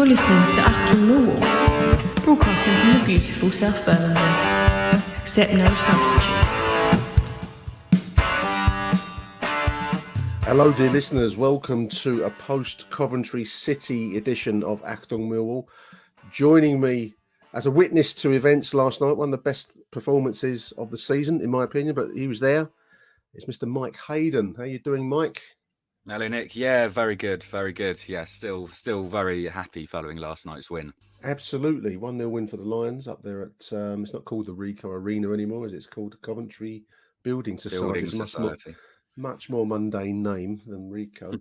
listening to Achtung Millwall, broadcasting from the beautiful South Birmingham. Accept no substitute. Hello, dear listeners. Welcome to a post-Coventry City edition of Achtung Millwall. Joining me as a witness to events last night, one of the best performances of the season, in my opinion, but he was there. It's Mr. Mike Hayden. How you doing, Mike? Hello, Nick. Yeah, very good, very good. Yeah, still very happy following last night's win. Absolutely. 1-0 win for the Lions up there at, it's not called the Rico Arena anymore, is it? It's called the Coventry Building Society. It's much more mundane name than Rico.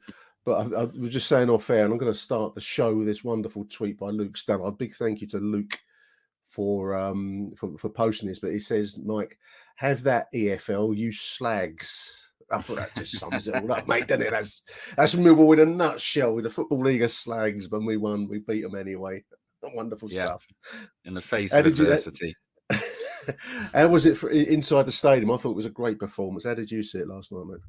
But I was just saying off air, and I'm going to start the show with this wonderful tweet by Luke Stannard. A big thank you to Luke for posting this. But he says, Mike, have that EFL, you slags. I thought that just sums it all up, mate, doesn't it? That's Millwall in a nutshell with the Football League of slags. When we won, we beat them anyway. Wonderful stuff. In the face of adversity. How was it for inside the stadium? I thought it was a great performance. How did you see it last night, mate?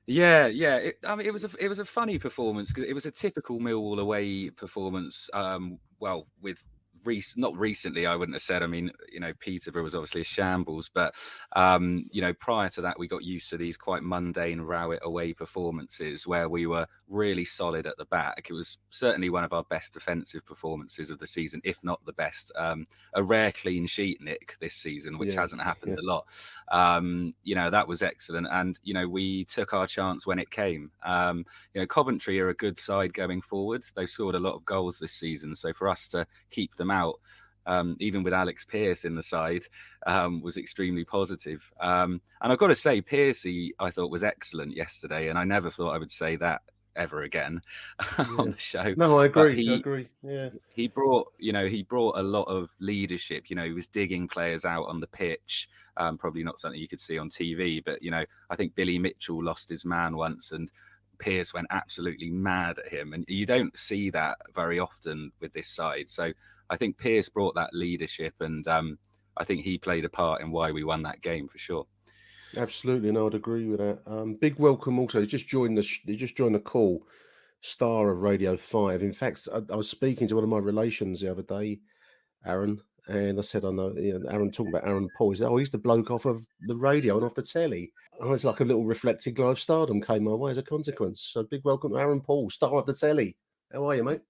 Yeah. It was a funny performance because it was a typical Millwall away performance. Not recently, I wouldn't have said. I mean, Peterborough was obviously a shambles, but prior to that, we got used to these quite mundane Rowett away performances where we were really solid at the back. It was certainly one of our best defensive performances of the season, if not the best. A rare clean sheet, Nick, this season, which hasn't happened a lot. That was excellent, and we took our chance when it came. Coventry are a good side going forward. They've scored a lot of goals this season, so for us to keep them out, even with Alex Pearce in the side, was extremely positive. And I've got to say, Pearcey, I thought, was excellent yesterday, and I never thought I would say that ever again on the show. No, I agree. I agree. Yeah, he brought a lot of leadership. He was digging players out on the pitch. Probably not something you could see on TV, but I think Billy Mitchell lost his man once, and Pearce went absolutely mad at him, and you don't see that very often with this side. So I think Pearce brought that leadership, and I think he played a part in why we won that game for sure. Absolutely, and I'd agree with that. Big welcome also. He just joined the call. Star of Radio 5. In fact, I was speaking to one of my relations the other day, Aaron, and I said, I know, Aaron, talking about Aaron Paul. He said, he's the bloke off of the radio and off the telly. And it's like a little reflected glow of stardom came my way as a consequence. So big welcome to Aaron Paul, star of the telly. How are you, mate?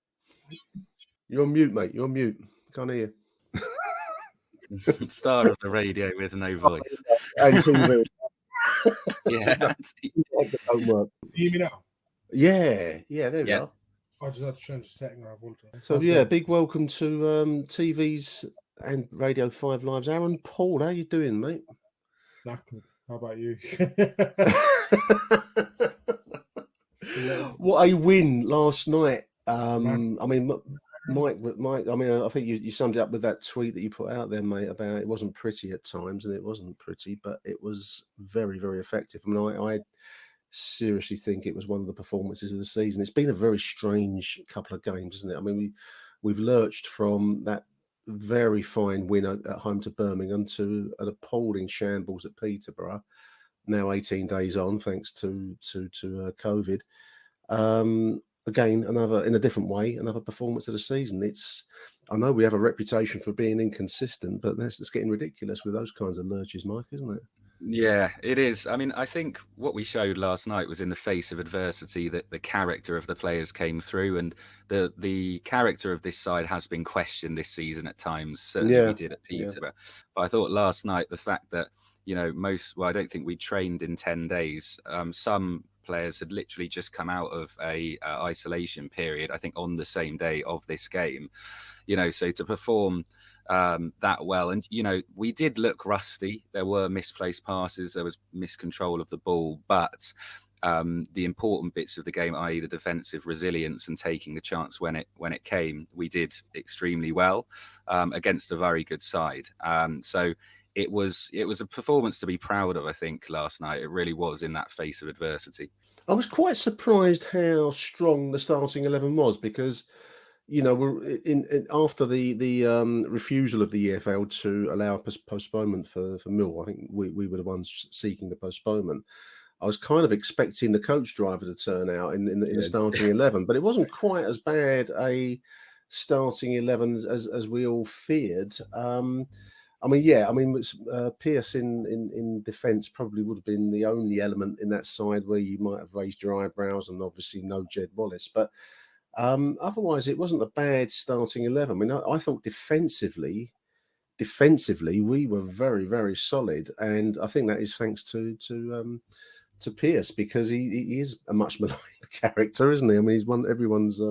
You're on mute, mate. You're on mute. Can't hear you. Star of the radio with no voice. And TV. Yeah. You hear me now? Yeah, there we are. I just had to change the setting. So big welcome to TV's and Radio 5 Live's Aaron Paul. How you doing, mate? Knackered. How about you? What a win last night. I mean, Mike. I mean, I think you summed it up with that tweet that you put out there, mate, about it wasn't pretty at times, and it wasn't pretty, but it was very, very effective. I mean, I seriously think it was one of the performances of the season. It's been a very strange couple of games, isn't it? I mean, we've lurched from that very fine win at home to Birmingham to an appalling shambles at Peterborough. Now 18 days on, thanks to COVID. Again, another, in a different way, another performance of the season. I know we have a reputation for being inconsistent, but it's getting ridiculous with those kinds of lurches, Mike, isn't it? Yeah, it is. I mean, I think what we showed last night was in the face of adversity that the character of the players came through, and the character of this side has been questioned this season at times. Certainly we did at Peterborough. But I thought last night the fact that, I don't think we trained in 10 days. Some players had literally just come out of a isolation period, I think on the same day of this game, so to perform that well. And, we did look rusty. There were misplaced passes. There was miscontrol of the ball. But the important bits of the game, i.e. the defensive resilience and taking the chance when it came, we did extremely well against a very good side. So it was a performance to be proud of, I think, last night. It really was in that face of adversity. I was quite surprised how strong the starting 11 was because, we're in after the refusal of the EFL to allow postponement for Millwall. I think we were the ones seeking the postponement. I was kind of expecting the coach driver to turn out in the starting 11, but it wasn't quite as bad a starting 11 as we all feared. Pearce in defence probably would have been the only element in that side where you might have raised your eyebrows, and obviously no Jed Wallace. But otherwise, it wasn't a bad starting 11. I mean, I thought defensively, we were very, very solid, and I think that is thanks to Pearce, because he is a much maligned character, isn't he? I mean, he's everyone's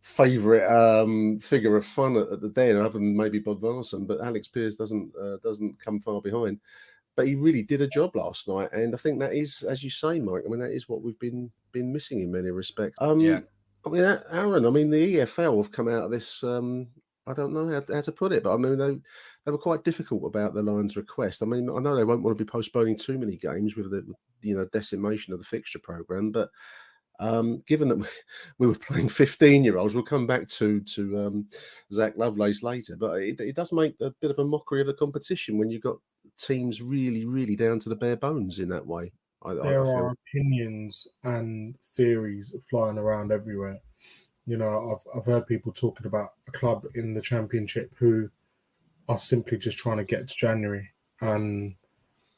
favourite figure of fun at the Den, other than maybe Bob Varson, but Alex Pearce doesn't come far behind. But he really did a job last night, and I think that is, as you say, Mike. I mean, that is what we've been missing in many respects. I mean, Aaron. I mean, the EFL have come out of this. I don't know how to put it, but I mean, they were quite difficult about the Lions' request. I mean, I know they won't want to be postponing too many games with the decimation of the fixture programme, but given that we were playing 15-year-olds, we'll come back to Zach Lovelace later, but it does make a bit of a mockery of the competition when you've got teams really, really down to the bare bones in that way. There are opinions and theories flying around everywhere. You know, I've heard people talking about a club in the Championship who are simply just trying to get to January and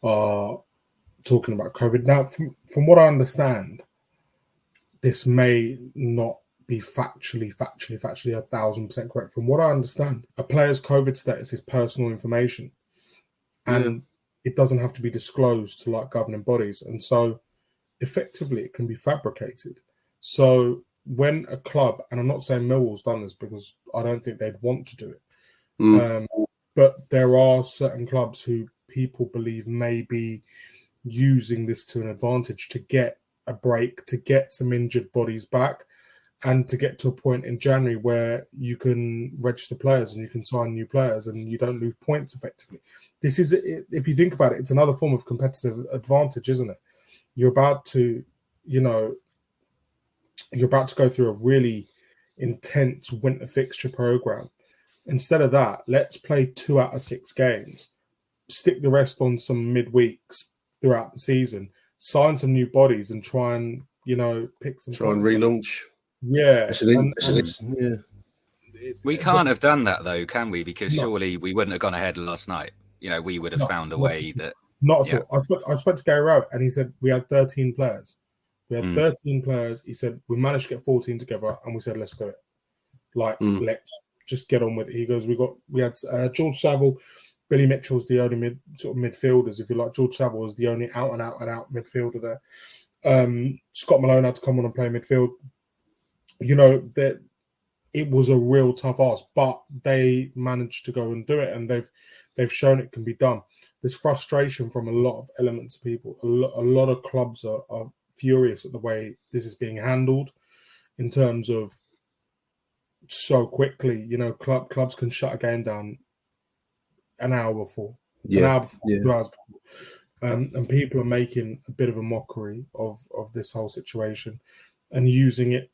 are talking about COVID. Now, from what I understand, this may not be factually 1,000% correct. From what I understand, a player's COVID status is personal information, and it doesn't have to be disclosed to like governing bodies, and so effectively it can be fabricated. So when a club, and I'm not saying Millwall's done this because I don't think they'd want to do it, but there are certain clubs who people believe may be using this to an advantage to get a break, to get some injured bodies back, and to get to a point in January where you can register players and you can sign new players and you don't lose points effectively. This is, if you think about it, it's another form of competitive advantage, isn't it? You're about to go through a really intense winter fixture program. Instead of that, let's play 2 out of 6 games, stick the rest on some midweeks throughout the season, sign some new bodies, and try and pick some. Try and relaunch. Yeah, we can't have done that though, can we? Because surely we wouldn't have gone ahead last night. We would have found a way that. Not at all. I spoke to Gary Rowett, and he said we had 13 players. We had 13 players. He said we managed to get 14 together, and we said let's do it. Let's just get on with it. He goes, we had George Saville, Billy Mitchell's the only midfielders, if you like. George Saville was the only out midfielder there. Scott Malone had to come on and play midfield. That it was a real tough ask, but they managed to go and do it, and they've shown it can be done. There's frustration from a lot of elements of people. A lot of clubs are furious at the way this is being handled, in terms of so quickly. Clubs can shut a game down an hour before, 2 hours before. And people are making a bit of a mockery of this whole situation and using it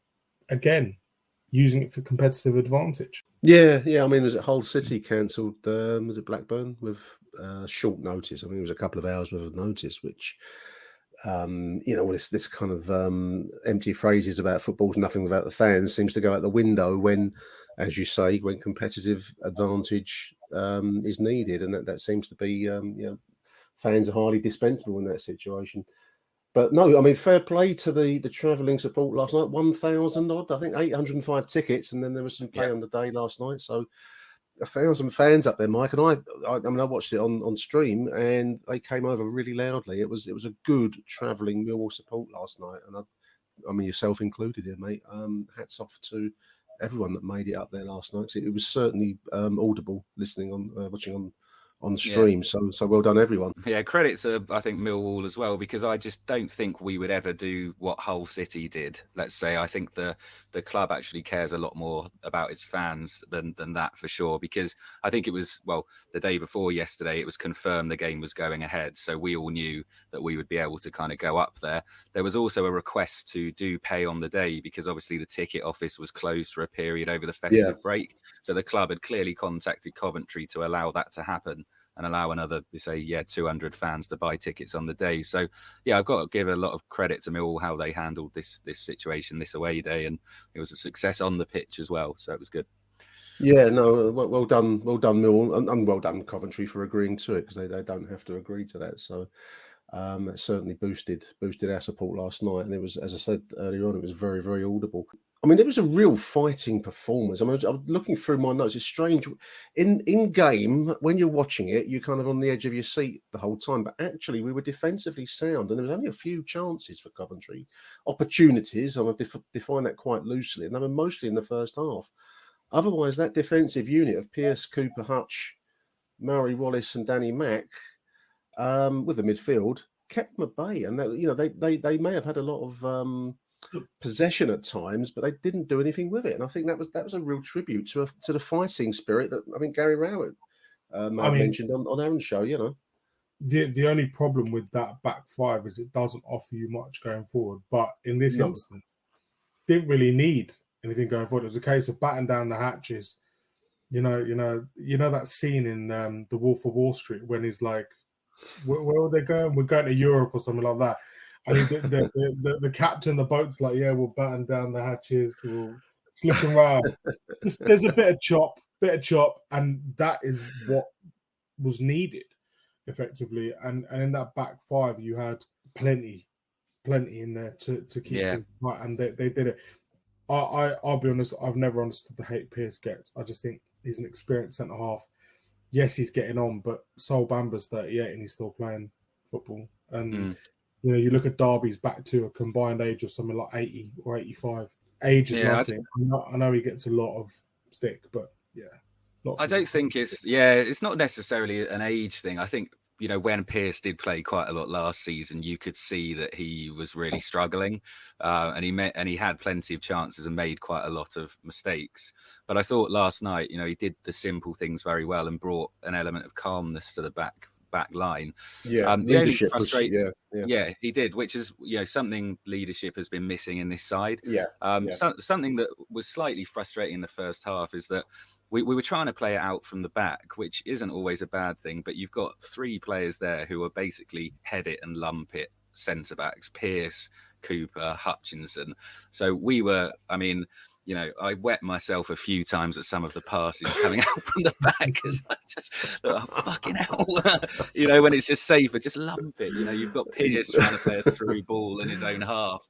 for competitive advantage. Yeah. I mean, was it Hull City cancelled? Was it Blackburn with short notice? I mean, it was a couple of hours worth of notice, which, this kind of empty phrases about football's nothing without the fans seems to go out the window when, as you say, when competitive advantage is needed, and that seems to be, fans are highly dispensable in that situation. But no, I mean, fair play to the travelling support last night. 1,000 odd, I think 805 tickets, and then there was some play on the day last night. So 1,000 fans up there, Mike. And I watched it on stream, and they came over really loudly. It was a good travelling Millwall support last night, and I mean yourself included here, mate. Hats off to everyone that made it up there last night. It was certainly audible listening watching on stream. So well done, everyone. Yeah, credits are, I think, Millwall as well, because I just don't think we would ever do what Hull City did. Let's say I think the club actually cares a lot more about its fans than that, for sure, because I think it was, the day before yesterday, it was confirmed the game was going ahead. So we all knew that we would be able to kind of go up there. There was also a request to do pay on the day, because obviously the ticket office was closed for a period over the festive break. So the club had clearly contacted Coventry to allow that to happen. and allow another, they say, 200 fans to buy tickets on the day. So, I've got to give a lot of credit to Millwall how they handled this situation, this away day, and it was a success on the pitch as well. So it was good. Yeah, no, well done, Millwall, and well done Coventry for agreeing to it, because they don't have to agree to that. So that certainly boosted our support last night, and it was, as I said earlier on, it was very, very audible. I mean, there was a real fighting performance. I mean, I was looking through my notes. It's strange. In game, when you're watching it, you're kind of on the edge of your seat the whole time. But actually, we were defensively sound, and there was only a few chances for Coventry, opportunities. I'm going to define that quite loosely, and they were mostly in the first half. Otherwise, that defensive unit of Pearce, Cooper, Hutch, Murray, Wallace, and Danny Mack, with the midfield, kept them at bay. And they may have had a lot of possession at times, but they didn't do anything with it. And I think that was a real tribute to the fighting spirit that Gary Rowett mentioned on Aaron's show. The only problem with that back five is it doesn't offer you much going forward. But in this instance, didn't really need anything going forward. It was a case of batten down the hatches. You know that scene in The Wolf of Wall Street when he's like, where are they going? We're going to Europe or something like that. I mean, the captain, the boat's like, we'll batten down the hatches. We'll just look around. There's a bit of chop, and that is what was needed, effectively. And in that back five, you had plenty in there to keep things right, and they did it. I'll be honest, I've never understood the hate Pearce gets. I just think he's an experienced centre half. Yes, he's getting on, but Sol Bamba's 38 and he's still playing football. And you look at Derby's back to a combined age of something like 80 or 85. Age is nothing. I know he gets a lot of stick, but I don't think it's not necessarily an age thing. I think, when Pearce did play quite a lot last season, you could see that he was really struggling, and he had plenty of chances and made quite a lot of mistakes. But I thought last night, he did the simple things very well and brought an element of calmness to the back line. Leadership he did, which is something leadership has been missing in this side. Something that was slightly frustrating in the first half is that we were trying to play it out from the back, which isn't always a bad thing, but you've got three players there who are basically head it and lump it centre backs: Pearce, Cooper, Hutchinson. So we were, I wet myself a few times at some of the passes coming out from the back because I just fucking hell. When it's just safer, just lump it. You've got Pearce trying to play a through ball in his own half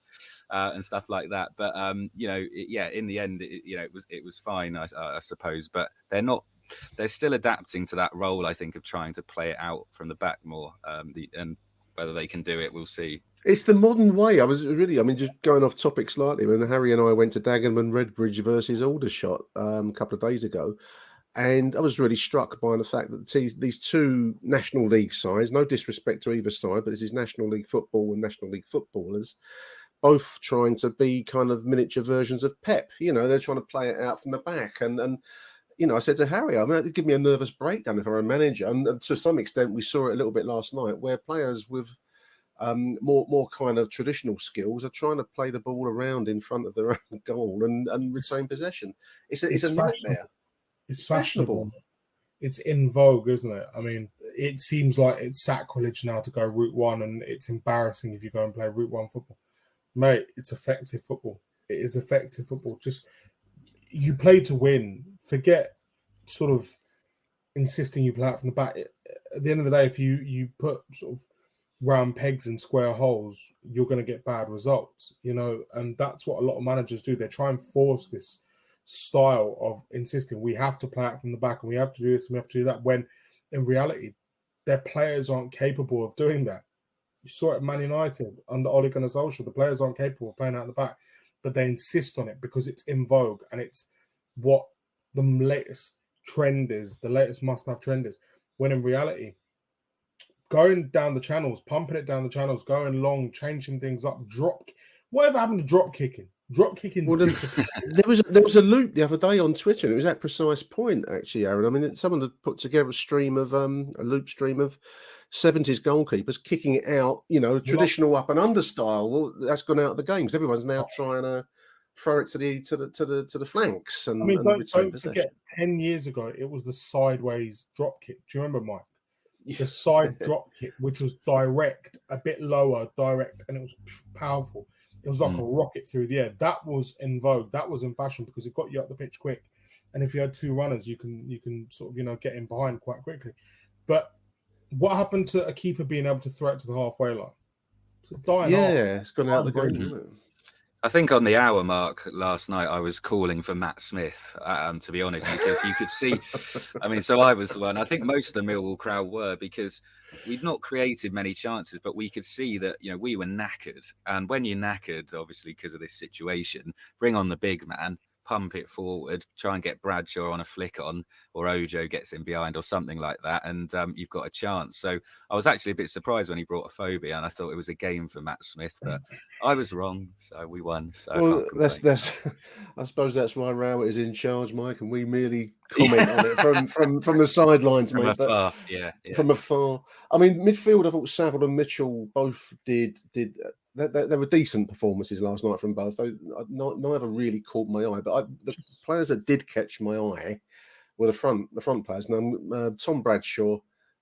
and stuff like that. But in the end, it was fine, I suppose. But they're still adapting to that role, I think, of trying to play it out from the back more. And whether they can do it, we'll see. It's the modern way. I was really, just going off topic slightly, when Harry and I went to Dagenham Redbridge versus Aldershot a couple of days ago, and I was really struck by the fact that these two National League sides, no disrespect to either side, but this is National League football and National League footballers, both trying to be kind of miniature versions of Pep. They're trying to play it out from the back. And I said to Harry, it'd give me a nervous breakdown if I were a manager. And to some extent, we saw it a little bit last night, where players with more kind of traditional skills are trying to play the ball around in front of their own goal and retain possession. It's a nightmare. It's fashionable. It's in vogue, isn't it? I mean, it seems like it's sacrilege now to go Route 1, and it's embarrassing if you go and play Route 1 football. Mate, it's effective football. It is effective football. Just, you play to win. Forget sort of insisting you play out from the back. At the end of the day, if you put sort of round pegs in square holes, you're going to get bad results, and that's what a lot of managers do. They try and force this style of insisting we have to play out from the back and we have to do this and we have to do that, when in reality, their players aren't capable of doing that. You saw it at Man United under Ole Gunnar Solskjaer. The players aren't capable of playing out the back, but they insist on it because it's in vogue and it's what the latest trend is, the latest must-have trend is. When in reality, going down the channels, pumping it down the channels, going long, changing things up, whatever happened to drop kicking? Drop kicking. Well, there was a loop the other day on Twitter, and it was that precise point, actually, Aaron. Someone had put together a loop stream of 70s goalkeepers kicking it out, traditional up and under style. Well, that's gone out of the game because everyone's now trying to throw it to the flanks and retain don't possession. Forget, 10 years ago, it was the sideways drop kick. Do you remember, Mike? the side drop kick, which was direct, a bit lower, direct, and it was powerful. It was like a rocket through the air. That was in vogue. That was in fashion because it got you up the pitch quick. And if you had two runners, you can sort of, get in behind quite quickly. But what happened to a keeper being able to throw it to the halfway line? It's dying off. It's gone out the game, isn't it? I think on the hour mark last night, I was calling for Matt Smith, to be honest, because you could see, so I was the one. I think most of the Millwall crowd were, because we'd not created many chances, but we could see that, we were knackered. And when you're knackered, obviously, because of this situation, bring on the big man, pump it forward, try and get Bradshaw on a flick on, or Ojo gets in behind or something like that, and you've got a chance. So I was actually a bit surprised when he brought a phobia, and I thought it was a game for Matt Smith, but I was wrong, so we won. So well, that's I suppose that's why Rowett is in charge, Mike, and we merely comment on it from the sidelines, from mate. Afar. But yeah, from afar. Midfield, I thought Saville and Mitchell both did. There were decent performances last night from both. Neither really caught my eye, but the players that did catch my eye were the front players. Now, Tom Bradshaw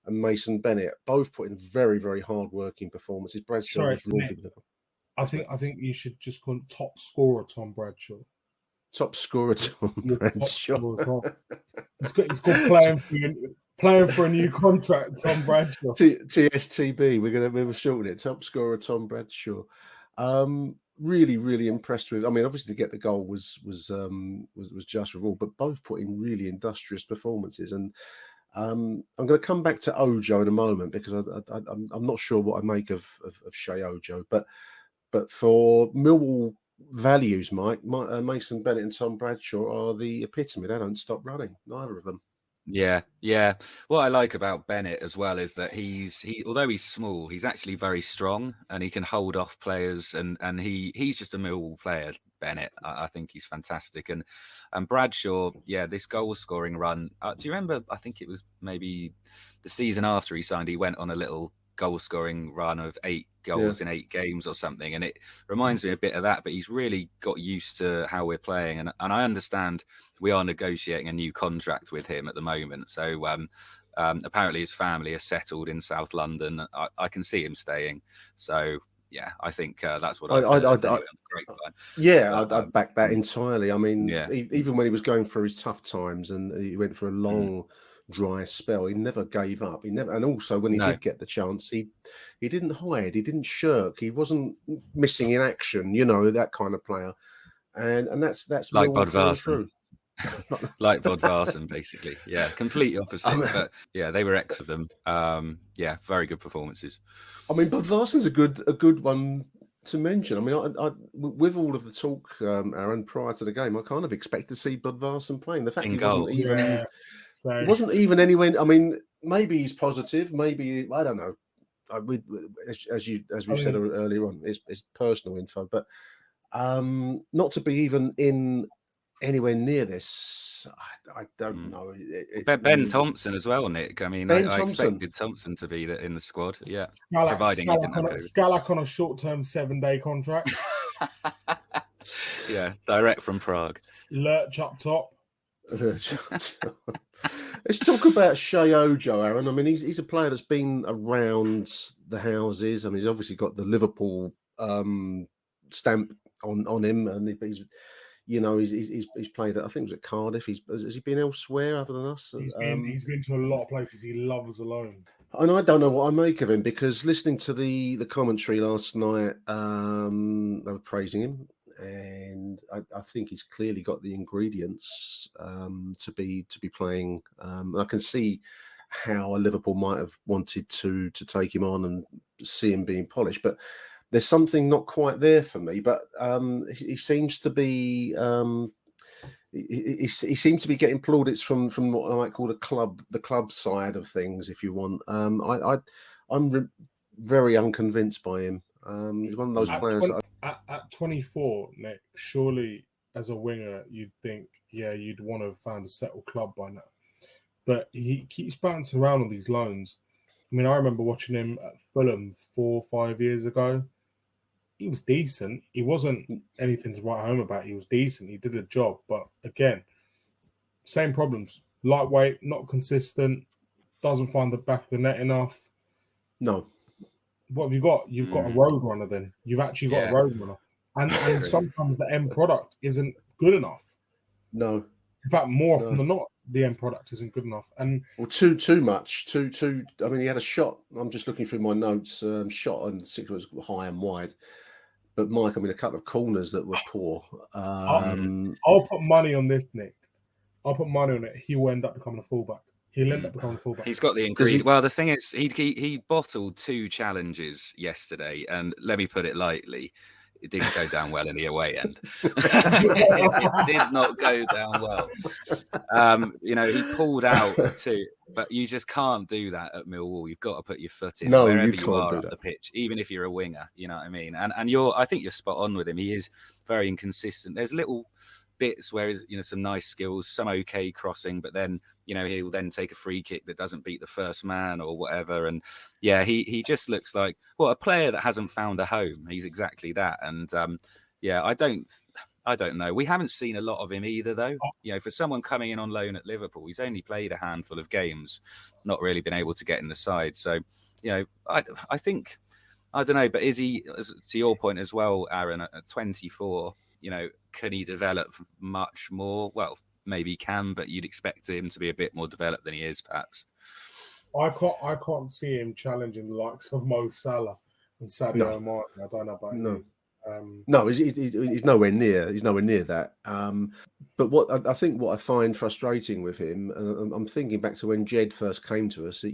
and Mason Bennett both put in very, very hard-working performances. Bradshaw was really good. I think you should just call him top scorer Tom Bradshaw. Top scorer Tom Bradshaw. He's got playing for a new contract, Tom Bradshaw. TSTB. We're going to shorten it. Top scorer Tom Bradshaw. Really, really impressed with. Obviously, to get the goal was just reward, but both put in really industrious performances. And I'm going to come back to Ojo in a moment, because I'm not sure what I make of Shea Ojo, but for Millwall values, Mike, Mason Bennett and Tom Bradshaw are the epitome. They don't stop running, neither of them. Yeah. What I like about Bennett as well is that although he's small, he's actually very strong, and he can hold off players, and he's just a Millwall player, Bennett. I think he's fantastic. And Bradshaw, this goal scoring run. Do you remember? I think it was maybe the season after he signed, he went on a little goal scoring run of 8 goals in 8 games or something, and it reminds me a bit of that. But he's really got used to how we're playing, and I understand we are negotiating a new contract with him at the moment, so apparently his family is settled in South London. I can see him staying, so I think that's what I'd back that entirely. Even when he was going through his tough times and he went for a long dry spell, he never gave up. And also when he did get the chance, he didn't hide, he didn't shirk, he wasn't missing in action, that kind of player. And that's like Bodvarsson. Like Bodvarsson, basically. Yeah, complete opposite. But they were ex of them. Very good performances. Bodvarsson's a good one to mention. I with all of the talk, Aaron, prior to the game, I kind of expect to see Bodvarsson playing. The fact he wasn't even anywhere. Maybe he's positive. Maybe, I don't know. As we said earlier on, it's personal info, but not to be even in anywhere near this, I don't know. Ben Thompson as well, Nick. I expected Thompson to be in the squad. Yeah, providing he didn't have COVID. Scalak on a short-term 7-day contract. Direct from Prague. Lurch up top. Let's talk about Shea Ojo, Aaron. He's a player that's been around the houses. He's obviously got the Liverpool stamp on him, and he's played at, I think it was at Cardiff. Has he been elsewhere other than us? He's been to a lot of places. He loves alone. And I don't know what I make of him, because listening to the commentary last night, they were praising him, and I think he's clearly got the ingredients to be playing. I can see how Liverpool might have wanted to take him on and see him being polished, but there's something not quite there for me. But he seems to be he seems to be getting plaudits from what I might call the club side of things, if you want. I'm very unconvinced by him. He's one of those players. At 24, Nick, surely as a winger, you'd think, you'd want to have found a settled club by now. But he keeps bouncing around on these loans. I remember watching him at Fulham 4 or 5 years ago. He was decent. He wasn't anything to write home about. He was decent. He did a job. But again, same problems. Lightweight, not consistent. doesn't find the back of the net enough. No. What have you got? You've got a road runner then. You've actually got a road runner. And sometimes the end product isn't good enough. No. In fact, more often than not, the end product isn't good enough. And too much. I mean, he had a shot. I'm just looking through my notes. Shot and six was high and wide. But Mike, I mean, a couple of corners that were poor. I'll put money on this, Nick. I'll put money on it. He will end up becoming a fullback. He'll end up becoming a fullback. He's got the ingredient. Well, the thing is, he bottled 2 challenges yesterday, and let me put it lightly, it didn't go down well in the away end. It did not go down well. He pulled out 2, but you just can't do that at Millwall. You've got to put your foot in wherever you are on the pitch, even if you're a winger. You know what I mean? And I think you're spot on with him. He is very inconsistent. There's little bits where some nice skills, some okay crossing, but then he'll then take a free kick that doesn't beat the first man or whatever. And he just looks like a player that hasn't found a home. He's exactly that. And I don't know. We haven't seen a lot of him either, though. For someone coming in on loan at Liverpool, he's only played a handful of games, not really been able to get in the side. So I think, I don't know, but is he, to your point as well, Aaron, at 24, can he develop much more? Well, maybe he can, but you'd expect him to be a bit more developed than he is, perhaps. I can't see him challenging the likes of Mo Salah and Sadio Mane. I don't know about you. No, he's nowhere near. He's nowhere near that. But what I find frustrating with him, and I'm thinking back to when Jed first came to us.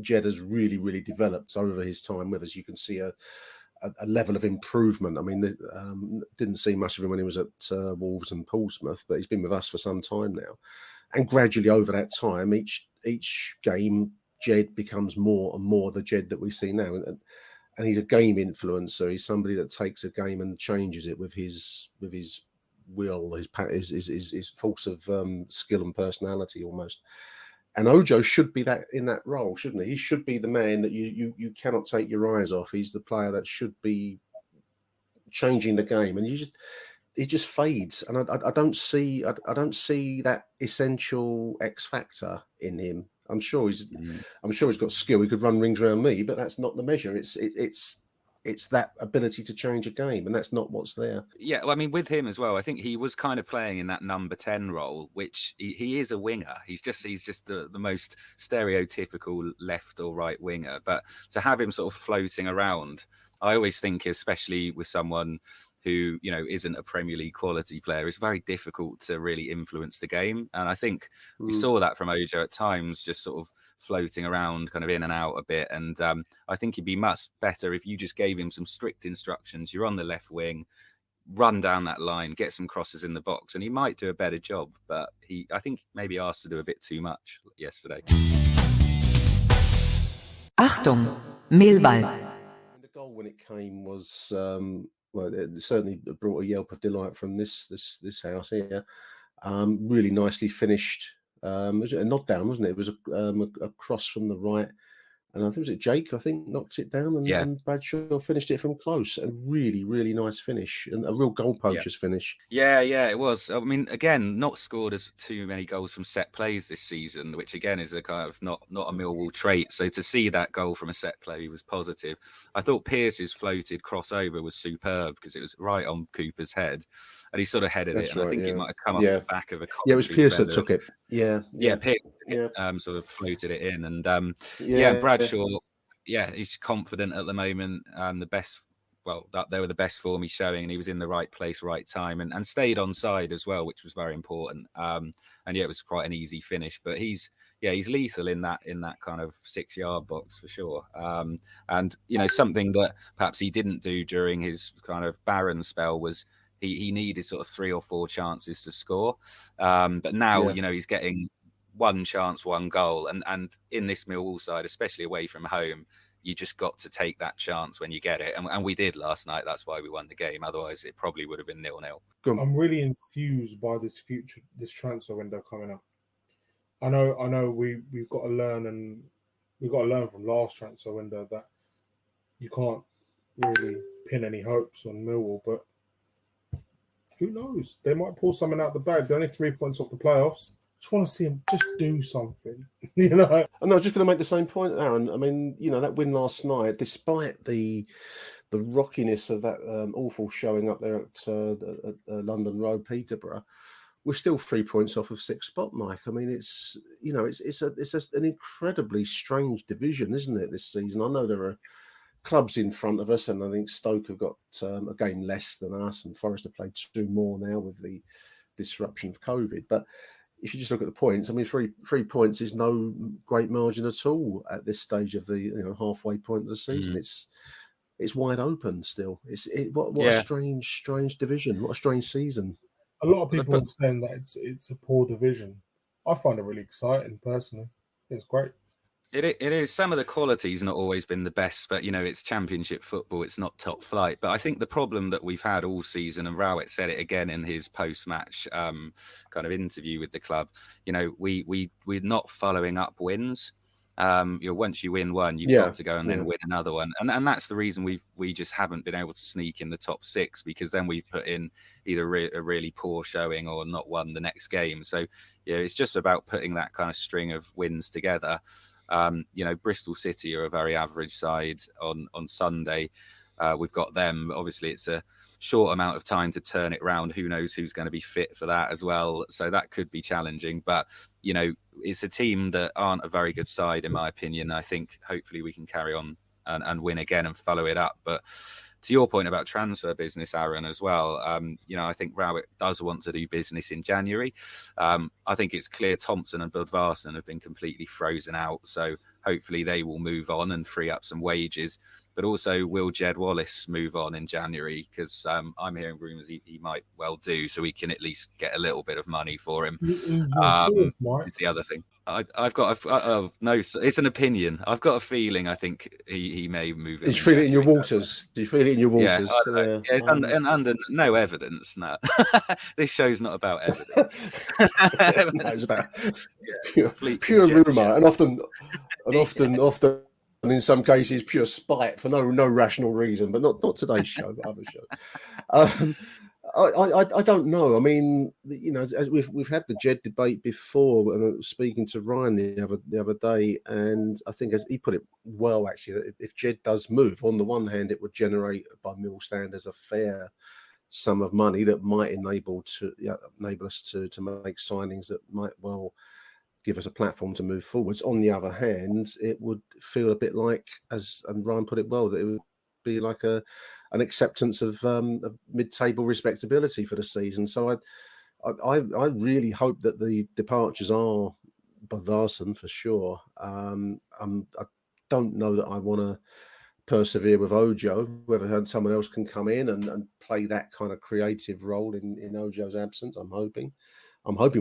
Jed has really, really developed over his time with us. You can see a level of improvement. I mean, didn't see much of him when he was at Wolves and Portsmouth, but he's been with us for some time now. And gradually over that time, each game, Jed becomes more and more the Jed that we see now. And he's a game influencer. He's somebody that takes a game and changes it with his will, his force of skill and personality almost. And Ojo should be that in that role, shouldn't he? He should be the man that you cannot take your eyes off. He's the player that should be changing the game, and he just fades. And I don't see that essential X factor in him. I'm sure he's got skill. He could run rings around me, but that's not the measure. It's that ability to change a game, and that's not what's there. Yeah, well, I mean, with him as well, I think he was kind of playing in that number 10 role, which he is a winger. He's just the most stereotypical left or right winger. But to have him sort of floating around, I always think, especially with someone who isn't a Premier League quality player, it's very difficult to really influence the game. And I think we saw that from Ojo at times, just sort of floating around, kind of in and out a bit. And I think he'd be much better if you just gave him some strict instructions. You're on the left wing, run down that line, get some crosses in the box, and he might do a better job. But I think maybe asked to do a bit too much yesterday. Achtung, Millwall. The goal when it came was well, it certainly brought a yelp of delight from this house here. Really nicely finished. Was it a nod down, wasn't it? It was a cross from the right. And I think it was Jake, knocked it down, and Bradshaw finished it from close. And really, really nice finish, and a real goal poacher's finish. Yeah, it was. I mean, again, not scored as too many goals from set plays this season, which again is a kind of not a Millwall trait. So to see that goal from a set play was positive. I thought Pearce's floated crossover was superb because it was right on Cooper's head, and he sort of headed it. And I think it might have come off the back of a Coventry it was Pearce that took it. Pierce sort of floated it in, and Bradshaw, he's confident at the moment. They were the best form he's showing, and he was in the right place, right time, and stayed on side as well, which was very important. It was quite an easy finish, but he's lethal in that kind of 6-yard box for sure. And something that perhaps he didn't do during his kind of barren spell was he needed sort of 3 or 4 chances to score. But now, he's getting one chance, one goal. And in this Millwall side, especially away from home, you just got to take that chance when you get it. And we did last night. That's why we won the game. Otherwise, it probably would have been 0-0. I'm really enthused by this transfer window coming up. I know we've got to learn, and we've got to learn from last transfer window that you can't really pin any hopes on Millwall, but who knows? They might pull something out the bag. They're only 3 points off the playoffs. just want to see him just do something, you know. And I was just going to make the same point, Aaron. I mean, that win last night, despite the rockiness of that awful showing up there at London Road, Peterborough, we're still 3 points off of sixth spot, Mike. I mean, it's an incredibly strange division, isn't it, this season? I know there are clubs in front of us, and I think Stoke have got a game less than us, and Forest have played 2 more now with the disruption of COVID. But if you just look at the points, I mean, 3 points is no great margin at all at this stage of the halfway point of the season. It's wide open still. What a strange division. What a strange season. A lot of people are saying that it's a poor division. I find it really exciting personally. It's great. It is. Some of the quality's not always been the best, but it's Championship football. It's not top flight. But I think the problem that we've had all season, and Rowett said it again in his post-match kind of interview with the club. We're not following up wins. Once you win one, you've got to go and then win another one, and that's the reason we just haven't been able to sneak in the top 6, because then we've put in either a really poor showing or not won the next game. So it's just about putting that kind of string of wins together. Bristol City are a very average side on Sunday. We've got them. Obviously, it's a short amount of time to turn it around. Who knows who's going to be fit for that as well? So that could be challenging. But, it's a team that aren't a very good side, in my opinion. I think hopefully we can carry on and win again and follow it up. But to your point about transfer business, Aaron, as well, I think Rowett does want to do business in January. I think it's clear Thompson and Budvarsson have been completely frozen out. So hopefully they will move on and free up some wages. But also, will Jed Wallace move on in January? Because I'm hearing rumours he might well do, so we can at least get a little bit of money for him. It's the other thing. I've got no, it's an opinion. I've got a feeling. I think he may move. Did you feel it in your waters? Do you feel it in your waters? Yeah, it's under no evidence. No, this show's not about evidence. It's about pure rumour, and often. And in some cases, pure spite for no rational reason, but not today's show, but other show. I don't know. I mean, as we've had the Jed debate before, and I was speaking to Ryan the other day, and I think as he put it well, actually, that if Jed does move, on the one hand, it would generate, by Mill standards, a fair sum of money that might enable us to make signings that might well give us a platform to move forwards. On the other hand, it would feel a bit like, and Ryan put it well, that it would be like an acceptance of mid-table respectability for the season. So I really hope that the departures are Budvarsson for sure. I don't know that I want to persevere with Ojo, whether someone else can come in and play that kind of creative role in Ojo's absence. I'm hoping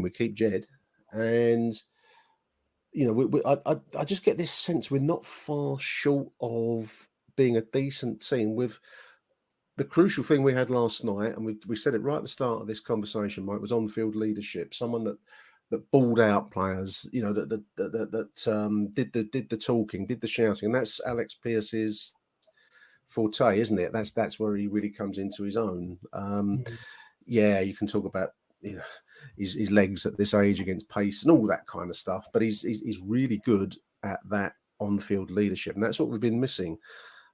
we keep Jed. And I just get this sense we're not far short of being a decent team. With the crucial thing we had last night, and we said it right at the start of this conversation, Mike, was on-field leadership. Someone that balled out players, that did the talking, did the shouting, and that's Alex Pearce's forte, isn't it? That's where he really comes into his own. Yeah, you can talk about his legs at this age against pace and all that kind of stuff, but he's really good at that on-field leadership, and that's what we've been missing.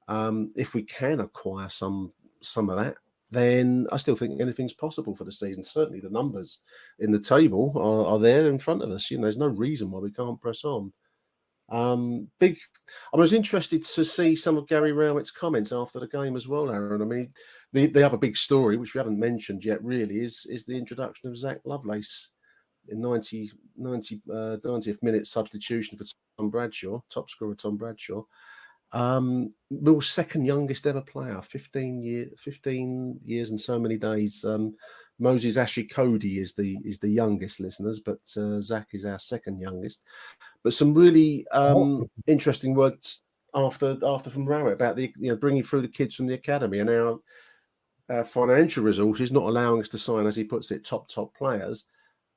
If we can acquire some of that, then I still think anything's possible for the season. Certainly the numbers in the table are there in front of us. There's no reason why we can't press on. I was interested to see some of Gary Rowett's comments after the game as well, Aaron. I mean, the other big story, which we haven't mentioned yet really, is the introduction of Zach Lovelace in 90th minute substitution for Tom Bradshaw, top scorer Tom Bradshaw. Will's second youngest ever player, 15 years and so many days. Moses Ashikodi is the youngest, listeners, but Zach is our second youngest. But some really interesting words after from Rowett about the bringing through the kids from the academy, and our financial resources not allowing us to sign, as he puts it, top players.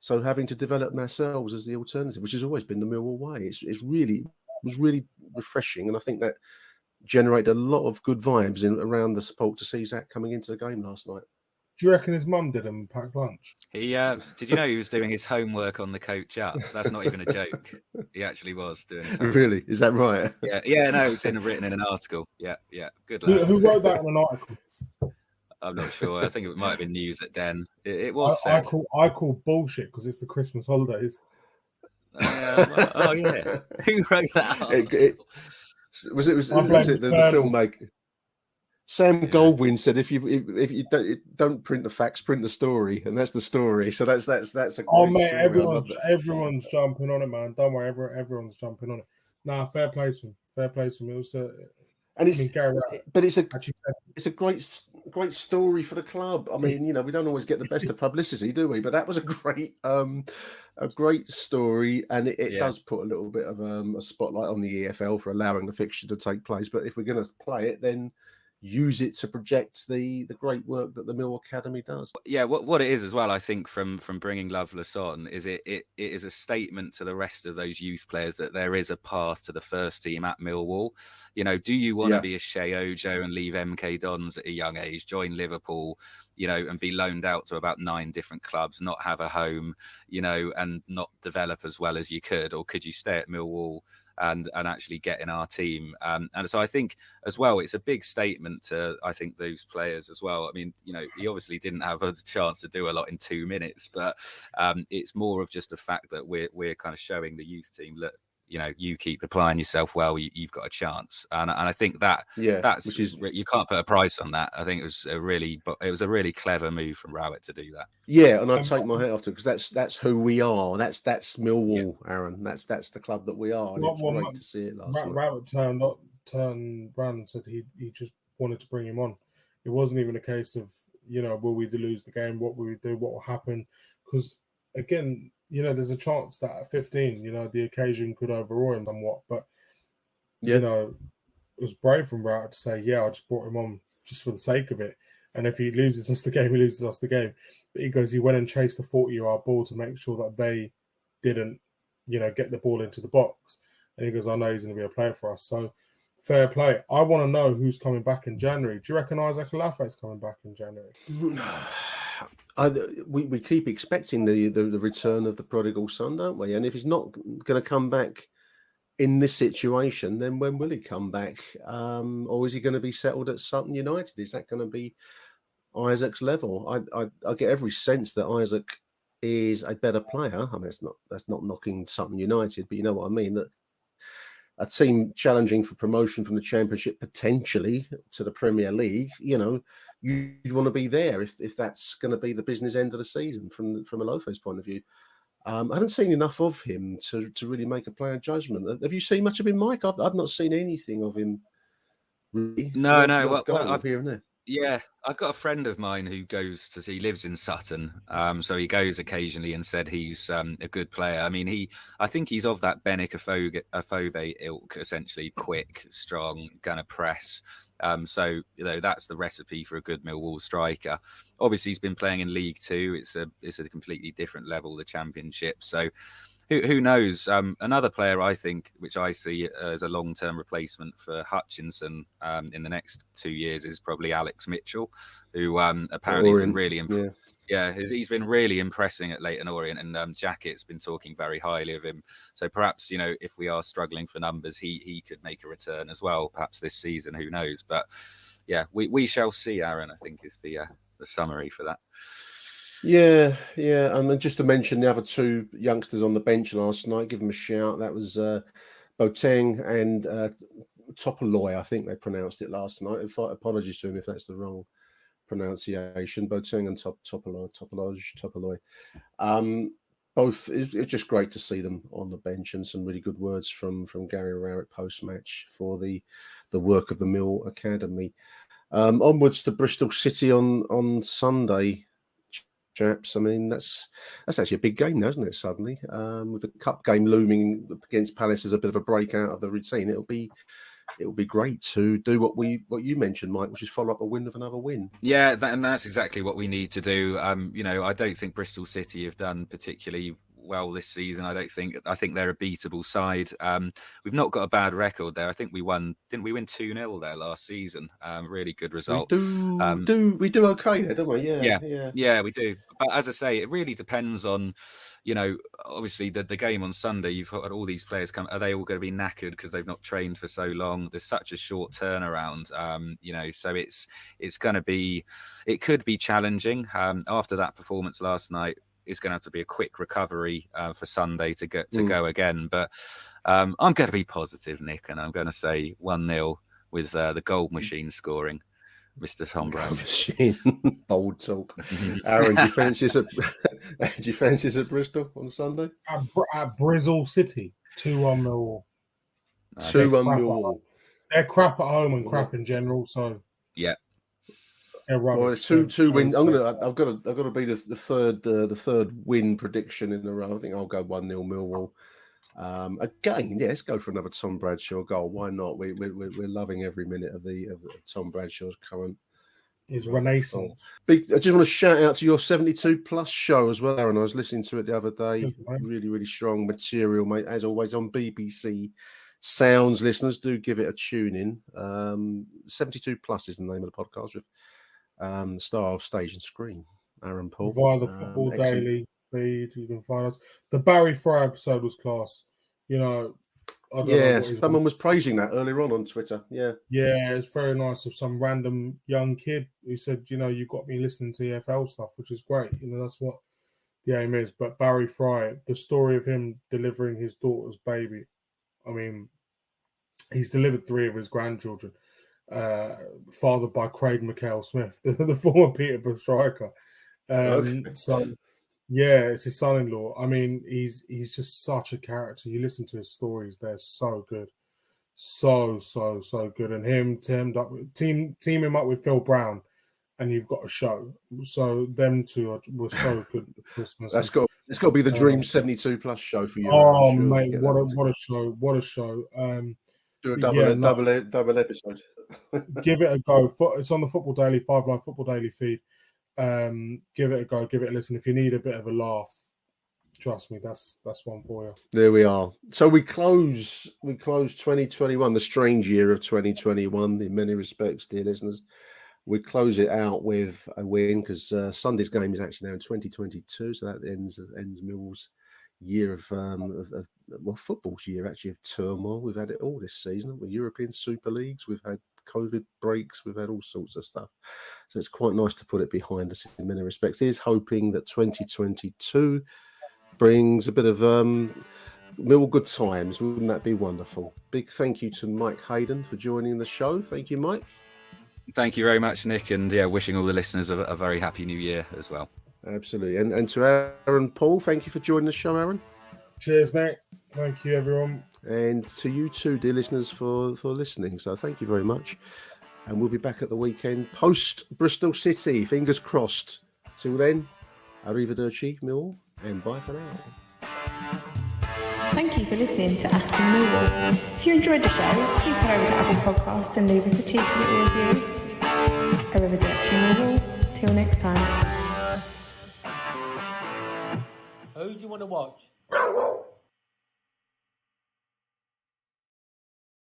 So having to develop them ourselves as the alternative, which has always been the Millwall way. It was really refreshing, and I think that generated a lot of good vibes around the support to see Zach coming into the game last night. Do you reckon his mum did him pack lunch? He did you know he was doing his homework on the coach up? That's not even a joke. He actually was doing his homework. Really? Is that right? Yeah. No, it was written in an article. Yeah. Good lad. Who wrote that in an article? I'm not sure. I think it might have been news at Den. It was said. I call bullshit because it's the Christmas holidays. Oh yeah. Who wrote that article? Was it the filmmaker? Sam Goldwyn said, "If you don't print the facts, print the story," and that's the story. So that's a great story. Everyone's jumping on it, man. Don't worry, everyone's jumping on it. Nah, fair play to him. It was it's a great story for the club. I mean, we don't always get the best of publicity, do we? But that was a great story, and it does put a little bit of a spotlight on the EFL for allowing the fixture to take place. But if we're going to play it, then use it to project the great work that the Mill Academy does. Yeah, what it is as well, I think, from bringing Loveless on, is it is a statement to the rest of those youth players that there is a path to the first team at Millwall. Do you want to be a Shea Ojo and leave MK Dons at a young age, join Liverpool, and be loaned out to about 9 different clubs, not have a home, and not develop as well as you could? Or could you stay at Millwall and actually get in our team? And so I think as well, it's a big statement to, I think, those players as well. I mean, he obviously didn't have a chance to do a lot in 2 minutes, but it's more of just a fact that we're kind of showing the youth team, look, you keep applying yourself well, you've got a chance. And I think that's you can't put a price on that. I think it was a really clever move from Rowett to do that. Yeah, and I take my hat off to, because that's who we are. That's Millwall, Aaron. That's the club that we are. And it was great to see it last night. Rowett turned around and said he just wanted to bring him on. It wasn't even a case of will we lose the game? What will we do? What will happen? Because again, there's a chance that at 15, the occasion could overrule him somewhat. But, it was brave from Rowett to say, I just brought him on just for the sake of it. And if he loses us the game, he loses us the game. But he went and chased the 40-yard ball to make sure that they didn't, get the ball into the box. And he goes, I know he's going to be a player for us. So, fair play. I want to know who's coming back in January. Do you reckon Isaac Alafe's coming back in January? We keep expecting the return of the prodigal son, don't we? And if he's not going to come back in this situation, then when will he come back? Or is he going to be settled at Sutton United? Is that going to be Isaac's level? I get every sense that Isaac is a better player. I mean, that's not knocking Sutton United, but you know what I mean, that a team challenging for promotion from the Championship potentially to the Premier League, you'd want to be there if that's going to be the business end of the season from a Lofe's point of view. I haven't seen enough of him to really make a player judgment. Have you seen much of him, Mike? I've not seen anything of him. Really. No. I've here and there. Yeah, I've got a friend of mine who he lives in Sutton, so he goes occasionally, and said he's a good player. I mean, I think he's of that Benik Afove ilk, essentially quick, strong, gonna press. So that's the recipe for a good Millwall striker. Obviously, he's been playing in League Two. It's a completely different level, the Championship. So who knows? Another player I think, which I see as a long-term replacement for Hutchinson in the next 2 years, is probably Alex Mitchell, who apparently has been really he's been really impressing at Leyton Orient, and Jackett's been talking very highly of him. So perhaps if we are struggling for numbers, he could make a return as well, perhaps this season. Who knows? But yeah, we shall see. Aaron, I think, is the summary for that. Yeah. And just to mention the other 2 youngsters on the bench last night, give them a shout. That was Boateng and Topoloy, I think they pronounced it last night. Apologies to him if that's the wrong pronunciation. Boateng and Topoloy. Both, it's just great to see them on the bench, and some really good words from Gary Rowett post-match for the work of the Mill Academy. Onwards to Bristol City on Sunday, chaps. I mean, that's actually a big game now, isn't it? Suddenly, with the cup game looming against Palace as a bit of a break out of the routine, it'll be great to do what you mentioned, Mike, which is follow up a win with another win. Yeah, and that's exactly what we need to do. I don't think Bristol City have done particularly well this season. I think they're a beatable side. We've not got a bad record there. I think didn't we win 2-0 there last season? Really good result. We do okay there, don't we? Yeah, we do. But as I say, it really depends on, obviously the game on Sunday. You've got all these players come. Are they all going to be knackered because they've not trained for so long? There's such a short turnaround, so it's going to be, it could be challenging after that performance last night. It's going to have to be a quick recovery for Sunday to go again. But I'm going to be positive, Nick, and I'm going to say 1-0 with the gold machine scoring, Mr. Tom Brown. Machine, bold talk. Aaron, do you fancy us at Bristol on Sunday? At Brizzle City, 2-1 Millwall. 2-1 Millwall. They're crap at home and crap in general, so yeah. Well, it's two win. I've got to be the third win prediction in a row. I think I'll go 1-0 Millwall. Again, let's go for another Tom Bradshaw goal. Why not? We're loving every minute of Tom Bradshaw's current. His renaissance. I just want to shout out to your 72 plus show as well, Aaron. I was listening to it the other day. Really, really strong material, mate. As always on BBC Sounds. Listeners, do give it a tune in. 72 plus is the name of the podcast with the star of Stage and Screen, Aaron Paul. Via the Football Daily feed, you can find us. The Barry Fry episode was class. Someone was praising that earlier on Twitter. Yeah, it's very nice of some random young kid who said, you got me listening to EFL stuff, which is great. That's what the aim is. But Barry Fry, the story of him delivering his daughter's baby. I mean, he's delivered 3 of his grandchildren. Fathered by Craig McHale-Smith, the former Peterborough striker. So, it's his son-in-law. I mean, he's just such a character. You listen to his stories; they're so good, so good. And him team him up with Phil Brown, and you've got a show. So them two were so good for Christmas. That's got to be the dream 72 plus show for you. Oh mate, what a show! What a show! Do a double episode. Give it a go. It's on the Football Daily 5 Live Football Daily feed. Give it a go. Give it a listen. If you need a bit of a laugh, trust me, that's one for you. There we are. So we close 2021, the strange year of 2021 in many respects, dear listeners. We close it out with a win because Sunday's game is actually now in 2022, so that ends Millwall's year of football's year actually of turmoil. We've had it all this season. With European Super Leagues, we've had COVID breaks, we've had all sorts of stuff. So it's quite nice to put it behind us in many respects. Here's hoping that 2022 brings a bit of Millwall good times. Wouldn't that be wonderful? Big thank you to Mike Hayden for joining the show. Thank you, Mike. Thank you very much, Nick, and wishing all the listeners a very happy new year as well. Absolutely. And to Aaron Paul, thank you for joining the show, Aaron. Cheers, Nick. Thank you, everyone. And to you too, dear listeners, for listening. So thank you very much. And we'll be back at the weekend post Bristol City. Fingers crossed. Till then, Arrivederci Millwall, and bye for now. Thank you for listening to Achtung Millwall. If you enjoyed the show, please head over to Apple Podcasts and leave us a cheeky little review. Arrivederci Millwall. Till next time. Who do you want to watch?